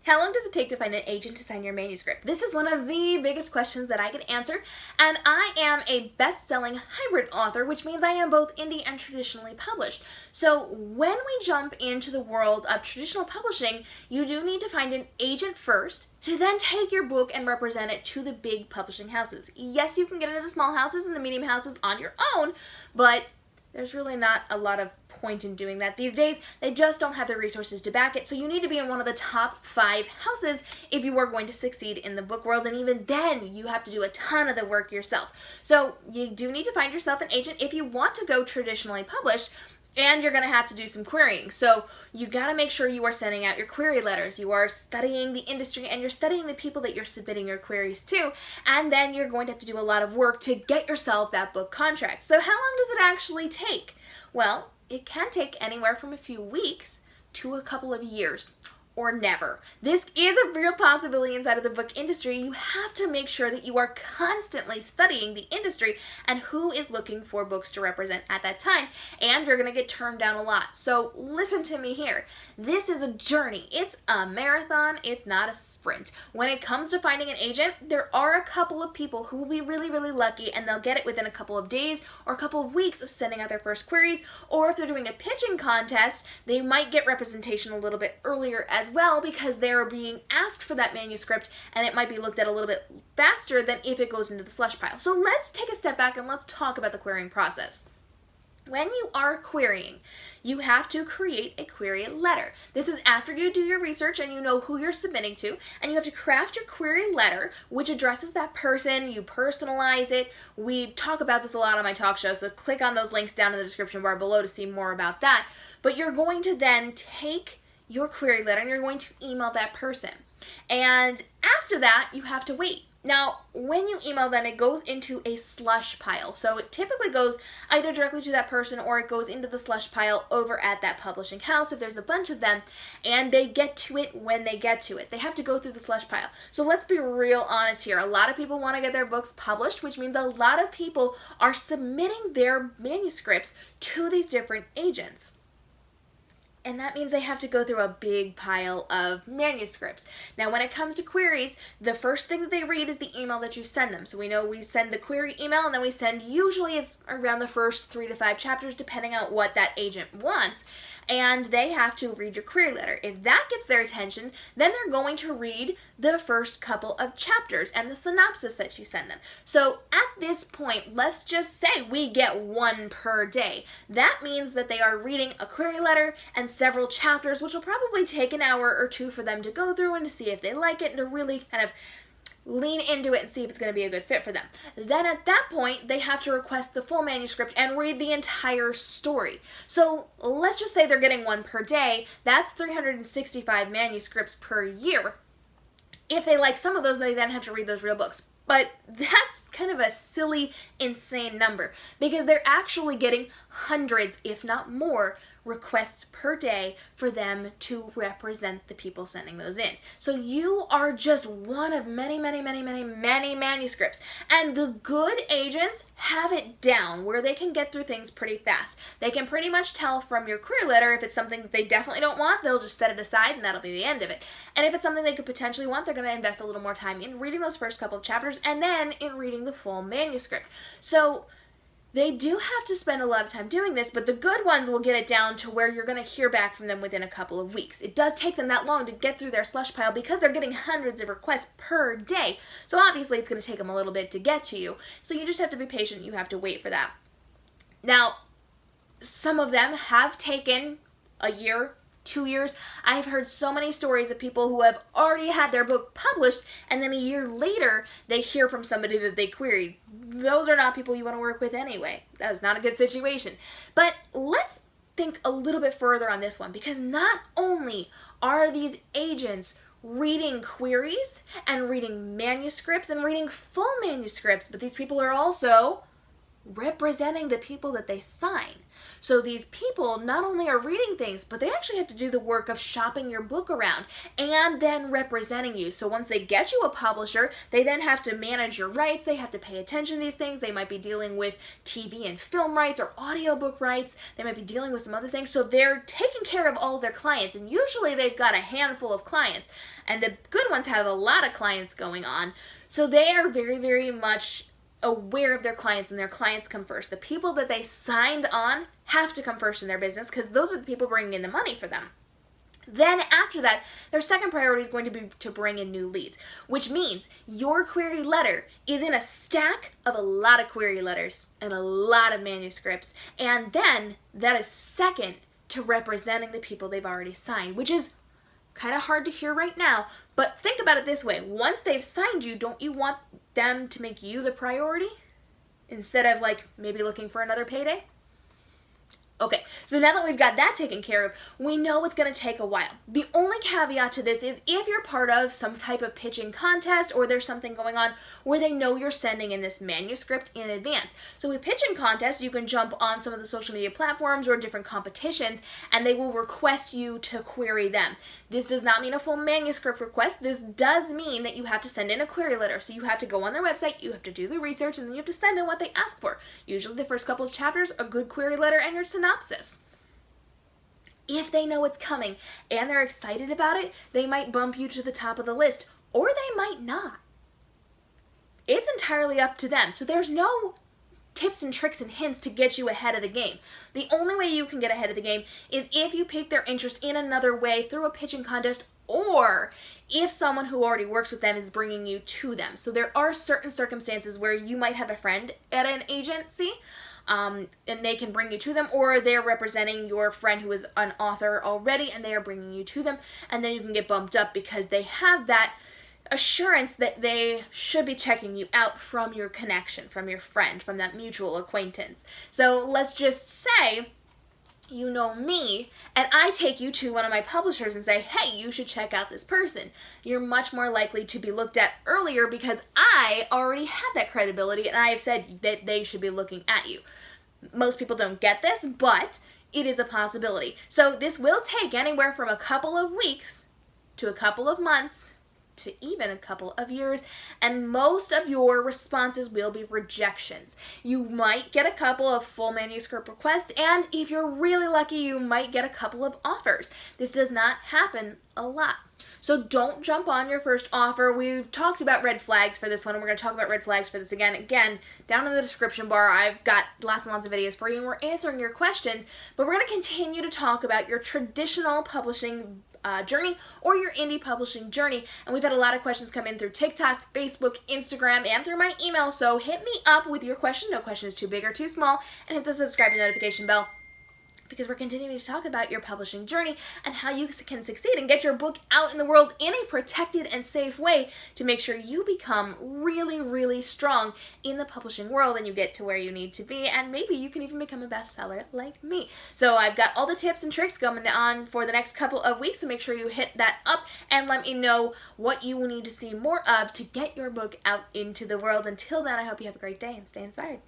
How long does it take to find an agent to sign your manuscript? This is one of the biggest questions that I get answered, and I am a best-selling hybrid author, which means I am both indie and traditionally published. So when we jump into the world of traditional publishing, you do need to find an agent first to then take your book and represent it to the big publishing houses. Yes, you can get into the small houses and the medium houses on your own, but there's really not a lot of point in doing that these days. They just don't have the resources to back it, so you need to be in one of the top 5 houses if you are going to succeed in the book world, and even then you have to do a ton of the work yourself. So you do need to find yourself an agent if you want to go traditionally published, and you're going to have to do some querying. So you got to make sure you are sending out your query letters, you are studying the industry, and you're studying the people that you're submitting your queries to, and then you're going to have to do a lot of work to get yourself that book contract. So how long does it actually take? Well, it can take anywhere from a few weeks to a couple of years, or never. This is a real possibility inside of the book industry. You have to make sure that you are constantly studying the industry and who is looking for books to represent at that time, and you're gonna get turned down a lot. So listen to me here. This is a journey. It's a marathon, it's not a sprint. When it comes to finding an agent, there are a couple of people who will be really, really lucky, and they'll get it within a couple of days or a couple of weeks of sending out their first queries, or if they're doing a pitching contest, they might get representation a little bit earlier as well, because they're being asked for that manuscript, and it might be looked at a little bit faster than if it goes into the slush pile. So let's take a step back and let's talk about the querying process. When you are querying, you have to create a query letter. This is after you do your research and you know who you're submitting to, and you have to craft your query letter, which addresses that person. You personalize it. We talk about this a lot on my talk show, so click on those links down in the description bar below to see more about that. But you're going to then take your query letter and you're going to email that person. And after that, you have to wait. Now, when you email them, it goes into a slush pile. So it typically goes either directly to that person, or it goes into the slush pile over at that publishing house if there's a bunch of them, and they get to it when they get to it. They have to go through the slush pile. So let's be real honest here. A lot of people want to get their books published, which means a lot of people are submitting their manuscripts to these different agents. And that means they have to go through a big pile of manuscripts. Now, when it comes to queries, the first thing that they read is the email that you send them. So we know we send the query email, and then we send, usually it's around the first 3 to 5 chapters, depending on what that agent wants. And they have to read your query letter. If that gets their attention, then they're going to read the first couple of chapters and the synopsis that you send them. So at this point, let's just say we get 1 per day. That means that they are reading a query letter and several chapters, which will probably take an hour or 2 for them to go through and to see if they like it and to really kind of lean into it and see if it's going to be a good fit for them. Then at that point, they have to request the full manuscript and read the entire story. So let's just say they're getting 1 per day. That's 365 manuscripts per year. If they like some of those, they then have to read those real books. But that's kind of a silly, insane number, because they're actually getting hundreds, if not more, requests per day for them to represent the people sending those in. So you are just one of many, many, many, many, many manuscripts. And the good agents have it down where they can get through things pretty fast. They can pretty much tell from your query letter if it's something that they definitely don't want, they'll just set it aside and that'll be the end of it. And if it's something they could potentially want, they're going to invest a little more time in reading those first couple of chapters and then in reading the full manuscript. So they do have to spend a lot of time doing this, but the good ones will get it down to where you're going to hear back from them within a couple of weeks. It does take them that long to get through their slush pile because they're getting hundreds of requests per day. So obviously it's going to take them a little bit to get to you. So you just have to be patient. You have to wait for that. Now, some of them have taken a year, 2 years. I've heard so many stories of people who have already had their book published, and then a year later they hear from somebody that they queried. Those are not people you want to work with anyway. That is not a good situation. But let's think a little bit further on this one, because not only are these agents reading queries and reading manuscripts and reading full manuscripts, but these people are also representing the people that they sign. So these people not only are reading things, but they actually have to do the work of shopping your book around and then representing you. So once they get you a publisher, they then have to manage your rights. They have to pay attention to these things. They might be dealing with TV and film rights or audiobook rights. They might be dealing with some other things. So they're taking care of all of their clients, and usually they've got a handful of clients, and the good ones have a lot of clients going on. So they are very, very much aware of their clients, and their clients come first. The people that they signed on have to come first in their business because those are the people bringing in the money for them. Then after that, their second priority is going to be to bring in new leads, which means your query letter is in a stack of a lot of query letters and a lot of manuscripts, and then that is second to representing the people they've already signed, which is kind of hard to hear right now, but think about it this way. Once they've signed you, don't you want them to make you the priority instead of like maybe looking for another payday? Okay, so now that we've got that taken care of, we know it's going to take a while. The only caveat to this is if you're part of some type of pitching contest or there's something going on where they know you're sending in this manuscript in advance. So with pitching contests, you can jump on some of the social media platforms or different competitions and they will request you to query them. This does not mean a full manuscript request. This does mean that you have to send in a query letter. So you have to go on their website, you have to do the research, and then you have to send in what they ask for. Usually the first couple of chapters, a good query letter, and your synopsis. If they know it's coming and they're excited about it, they might bump you to the top of the list, or they might not. It's entirely up to them. So there's no tips and tricks and hints to get you ahead of the game. The only way you can get ahead of the game is if you pique their interest in another way through a pitching contest, or if someone who already works with them is bringing you to them. So there are certain circumstances where you might have a friend at an agency, and they can bring you to them, or they're representing your friend who is an author already and they are bringing you to them, and then you can get bumped up because they have that assurance that they should be checking you out from your connection, from your friend, from that mutual acquaintance. So let's just say you know me and I take you to one of my publishers and say, hey, you should check out this person. You're much more likely to be looked at earlier because I already had that credibility and I have said that they should be looking at you. Most people don't get this, but it is a possibility. So this will take anywhere from a couple of weeks to a couple of months to even a couple of years, and most of your responses will be rejections. You might get a couple of full manuscript requests, and if you're really lucky, you might get a couple of offers. This does not happen a lot. So don't jump on your first offer. We've talked about red flags for this one, and we're going to talk about red flags for this again. Again, down in the description bar, I've got lots and lots of videos for you, and we're answering your questions, but we're going to continue to talk about your traditional publishing journey or your indie publishing journey. And we've had a lot of questions come in through TikTok, Facebook, Instagram, and through my email. So hit me up with your question. No question is too big or too small. And hit the subscribe and notification bell, because we're continuing to talk about your publishing journey and how you can succeed and get your book out in the world in a protected and safe way to make sure you become really, really strong in the publishing world and you get to where you need to be, and maybe you can even become a bestseller like me. So I've got all the tips and tricks going on for the next couple of weeks, so make sure you hit that up and let me know what you will need to see more of to get your book out into the world. Until then, I hope you have a great day and stay inspired.